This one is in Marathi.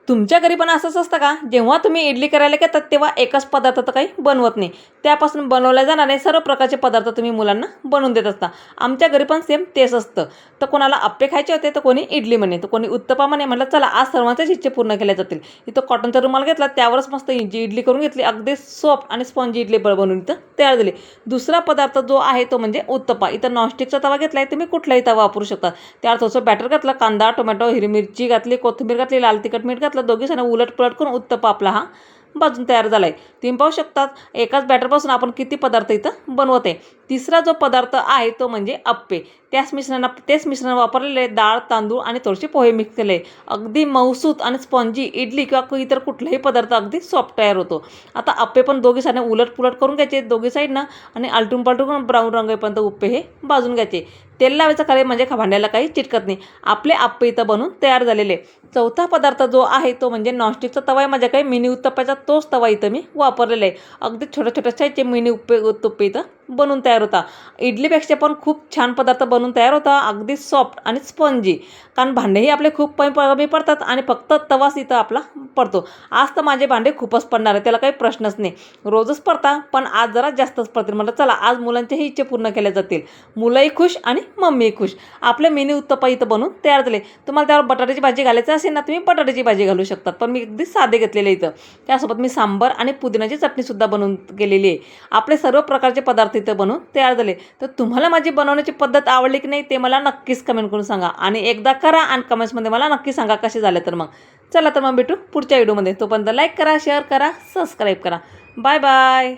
तुमच्या घरी पण असंच असतं का? जेव्हा तुम्ही इडली करायला घेतात तेव्हा एकच पदार्थ तर काही बनवत नाही. त्यापासून बनवल्या जाणारे सर्व प्रकारचे पदार्थ तुम्ही मुलांना बनवून देत असता. आमच्या घरी पण सेम तेच असतं. तर कोणाला आप्पे खायचे होते तर कोणी इडली म्हणे, तर कोणी उत्तप्पा म्हणे. म्हटलं चला आज सर्वांच्याच इच्छा पूर्ण केल्या जातील. इथं कॉटनचा रुमाल घेतला, त्यावरच मस्त इडली करून घेतली. अगदी सॉफ्ट आणि स्पॉन्जी इडली बनवून इथं तयार झाली. दुसरा पदार्थ जो आहे तो म्हणजे उत्तप्पा. इथं नॉनस्टिकचा तवा घेतला आहे, तुम्ही कुठलाही तवा वापरू शकता. त्यावर थोडंसं बॅटर घातलं, कांदा, टोमॅटो, हिरवी मिरची घातली, कोथिंबीर घातली, लाल तिखट, मीठ घातलं. दोघी जण उलटपुलट करून उत्तप्पा आपला हा भाजून तयार झाला आहे. तुम्ही पाहू शकतात एकाच बॅटरपासून आपण किती पदार्थ इथं बनवत आहे. तिसरा जो पदार्थ आहे तो म्हणजे अप्पे. तेच मिश्रण वापरलेले डाळ, तांदूळ आणि थोडेसे पोहे मिक्स केले. अगदी मऊसूत आणि स्पॉन्जी इडली किंवा इतर कुठलाही पदार्थ अगदी सॉफ्ट तयार होतो. आता अप्पे पण दोघी साईडने उलटपुलट करून घ्यायचे दोघी साईडनं आणि आलटून पालटून करून ब्राऊन रंग येईपर्यंत अप्पे हे भाजून घ्यायचे. तेल लावायचं खरे म्हणजे भांड्याला काही चिटकत नाही. आपले अप्पे इथं बनून तयार झालेले. चौथा पदार्थ जो आहे तो म्हणजे नॉनस्टिकचा तवा आहे माझ्याकडे. मिनी उत्तप्प्याचा तोच तवा इथं मी वापरलेला आहे. अगदी छोट्या छोट्या साईजचे मिनी उत्तप्पे इथं बनून तयार होता. इडलीपेक्षा पण खूप छान पदार्थ बनून तयार होता, अगदी सॉफ्ट आणि स्पॉन्जी. कारण भांडेही आपले खूप कमी पडतात आणि फक्त तवाच इथं आपला पडतो. आज तर माझे भांडे खूपच पडणार आहे, त्याला काही प्रश्नच नाही. रोजच पडतात पण आज जरा जास्तच पडतील. म्हटलं चला आज मुलांच्याही इच्छा पूर्ण केल्या जातील. मुलंही खुश आणि मम्मीही खुश. आपले मिनी उत्तप्पा इथं बनवून तयार झाले. तुम्हाला त्यावर बटाट्याची भाजी घालायची असेल ना, तुम्ही बटाट्याची भाजी घालू शकतात, पण मी अगदी साधे घेतलेले इथं. त्यासोबत मी सांबर आणि पुदिन्याची चटणीसुद्धा बनवून केलेली आहे. आपले सर्व प्रकारचे पदार्थ इथं बनवून तयार झाले. तर तुम्हाला माझी बनवण्याची पद्धत आवडली की नाही ते मला नक्कीच कमेंट करून सांगा आणि एकदा करा आणि कमेंट्समध्ये मला नक्की सांगा कसे झाले. तर मग चला तर मग भेटू पुढच्या व्हिडिओमध्ये. तोपर्यंत लाईक करा, शेअर करा, सबस्क्राईब करा. Bye bye.